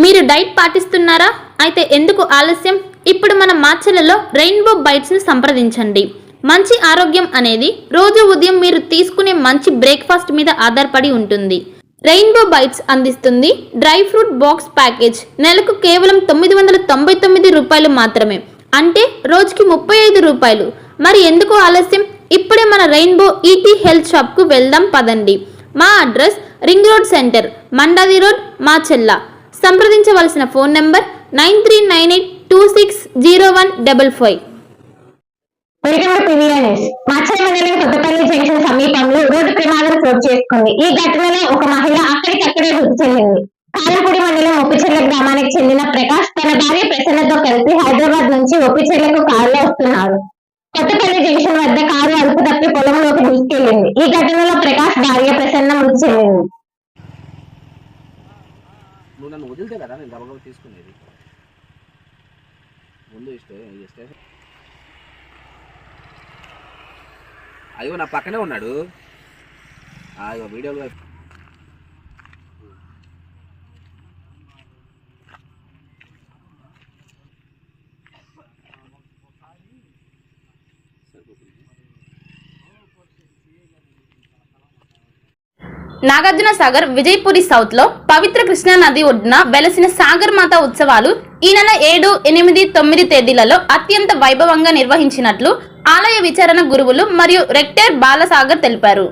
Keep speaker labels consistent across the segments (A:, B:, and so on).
A: మీరు డైట్ పాటిస్తున్నారా? అయితే ఎందుకు ఆలస్యం? ఇప్పుడు మన మాచెలలో రెయిన్బో బైట్స్ని సంప్రదించండి. మంచి ఆరోగ్యం అనేది రోజు ఉదయం మీరు తీసుకునే మంచి బ్రేక్ఫాస్ట్ మీద ఆధారపడి ఉంటుంది. రెయిన్బో బైట్స్ అందిస్తుంది డ్రై ఫ్రూట్ బాక్స్ ప్యాకేజ్. నెలకు కేవలం 999 రూపాయలు మాత్రమే, అంటే రోజుకి 35 రూపాయలు. మరి ఎందుకు ఆలస్యం? ఇప్పుడే మన రెయిన్బో ఈటీ హెల్త్ షాప్కు వెళ్దాం పదండి. మా address ring road centre, Mandadi road, Macherla. సంప్రదించవలసిన ఫోన్ నెంబర్ 9398260155.
B: మాచర్ల మండలం కొత్తపల్లి జంక్షన్ సమీపంలో రోడ్డు ప్రమాదం చోటు చేసుకుంది. ఈ ఘటనలో ఒక మహిళ అక్కడికక్కడే మృతి చెందింది. కారంపూడి మండలం ఒప్పిచెర్ల గ్రామానికి చెందిన ప్రకాష్ తన భార్య ప్రసన్నతో కలిసి హైదరాబాద్ నుంచి ఒప్పిచెర్లకు కారులో వస్తున్నారు. కొత్తపల్లి జంక్షన్ వద్ద కారు అదుపు తప్పి పొలంలోకి దూసుకెళ్లింది. ఈ ఘటనలో ప్రకాష్ భార్య ప్రసన్న మృతి చెందింది.
C: నువ్వు నన్ను వదిలితే కదా నేను గబగబా తీసుకునేది. ముందు స్టేషన్ అయ్యో నా పక్కనే ఉన్నాడు. అయ్యో వీడియోలో
A: నాగార్జున సాగర్ విజయపురి సౌత్ లో పవిత్ర కృష్ణా నది ఒడ్డున వెలసిన సాగర్ మాత ఉత్సవాలు ఈ నెల 7, 8, 9 తేదీలలో అత్యంత వైభవంగా నిర్వహించినట్లు ఆలయ విచారణ గురువులు మరియు రెక్టర్ బాలసాగర్ తెలిపారు.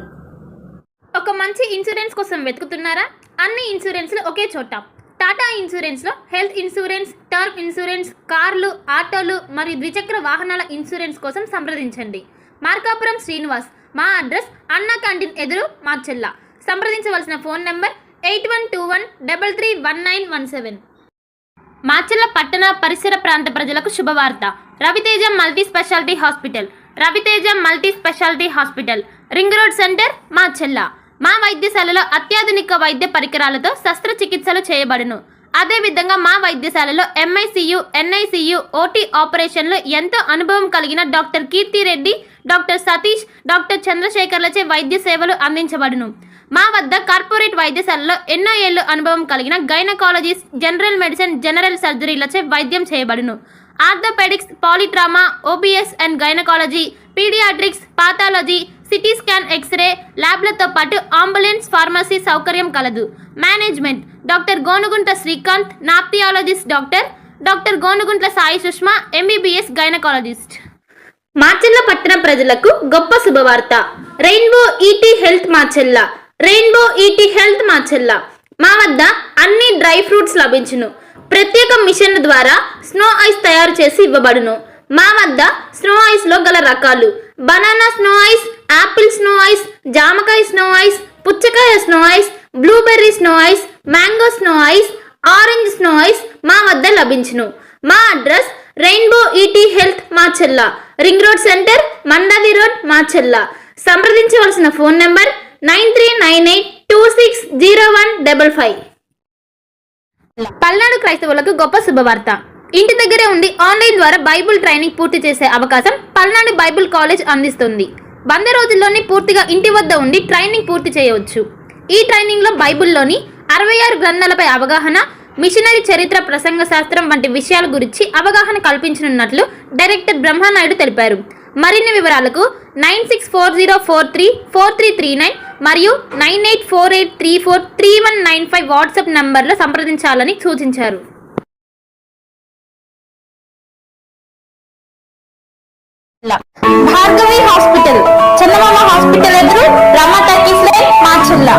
A: ఒక మంచి ఇన్సూరెన్స్ కోసం వెతుకుతున్నారా? అన్ని ఇన్సూరెన్స్లు ఒకే చోట. టాటా ఇన్సూరెన్స్ లో హెల్త్ ఇన్సూరెన్స్, టర్మ్ ఇన్సూరెన్స్, కార్లు, ఆటోలు మరియు ద్విచక్ర వాహనాల ఇన్సూరెన్స్ కోసం సంప్రదించండి. మార్కాపురం శ్రీనివాస్. మా అడ్రస్ అన్నా క్యాంటీన్ ఎదురు, మాచెల్ల. సంప్రదించవలసిన ఫోన్ నెంబర్ 8121331917. మాచెల్ల పట్టణ పరిసర ప్రాంత ప్రజలకు శుభవార్త. Raviteja multi speciality hospital. Raviteja multi speciality hospital, ring road centre, Macherla. మా వైద్యశాలలో అత్యాధునిక వైద్య పరికరాలతో శస్త్రచికిత్సలు చేయబడును. అదేవిధంగా మా వైద్యశాలలో ఎంఐసియు, ఎన్ఐసియు, ఓటీ ఆపరేషన్లు ఎంతో అనుభవం కలిగిన doctor Keerthireddy, doctor Satish, doctor చంద్రశేఖర్లచే వైద్య సేవలు అందించబడును. మా వద్ద కార్పొరేట్ వైద్యశాలలో ఎన్నో ఏళ్లు అనుభవం కలిగిన గైనకాలజిస్ట్, జనరల్ మెడిసిన్, జనరల్ సర్జరీలచే వైద్యం చేయబడును. Orthopaedics, polytrauma, OBS and gynaecology, paediatrics, pathology, CT scan, x ray ల్యాబ్లతో పాటు అంబులెన్స్, ఫార్మసీ సౌకర్యం కలదు. Management doctor Gonuguntla Srikanth, nephrologist doctor Gonuguntla Sai Sushma, MBBS gynaecologist. Macherla పట్టణ ప్రజలకు గొప్ప శుభవార్త. Rainbow ET health Macherla. Rainbow ET health Macherla. మా వద్ద అన్ని డ్రై ఫ్రూట్స్ లభించును. ప్రత్యేక మిషన్ ద్వారా స్నో ఐస్ తయారు చేసి ఇవ్వబడును. మా వద్ద స్నో ఐస్ లో గల రకాలు: banana snow ice, apple snow ice, జామకాయ స్నో ఐస్, పుచ్చకాయ snow ice, blueberry snow ice, mango snow ice, orange snow ice మా వద్ద లభించును. మా address rainbow ET health Macherla, ring road centre, Mandadi road, Macherla. సంప్రదించవలసిన ఫోన్ నెంబర్ 9398260155. పల్నాడు క్రైస్తవులకు గొప్ప శుభవార్త. ఇంటి దగ్గరే ఉండి ఆన్లైన్ ద్వారా బైబుల్ ట్రైనింగ్ పూర్తి చేసే అవకాశం పల్నాడు బైబుల్ కాలేజ్ అందిస్తుంది. 100 రోజుల్లోనే పూర్తిగా ఇంటి వద్ద ఉండి ట్రైనింగ్ పూర్తి చేయవచ్చు. ఈ ట్రైనింగ్లో బైబుల్లోని 66 గ్రంథాలపై అవగాహన, మిషనరీ చరిత్ర, ప్రసంగ శాస్త్రం వంటి విషయాల గురించి అవగాహన కల్పించనున్నట్లు డైరెక్టర్ బ్రహ్మానాయుడు తెలిపారు. మరిన్ని వివరాలకు 9640434339 మరియు 9848343195 వాట్సాప్ నంబర్లో సంప్రదించాలని సూచించారు. భార్గవి హాస్పిటల్, చందమామ హాస్పిటల్ ఎదురు, రమా టాకీస్ లైన్, మాచెల్ల.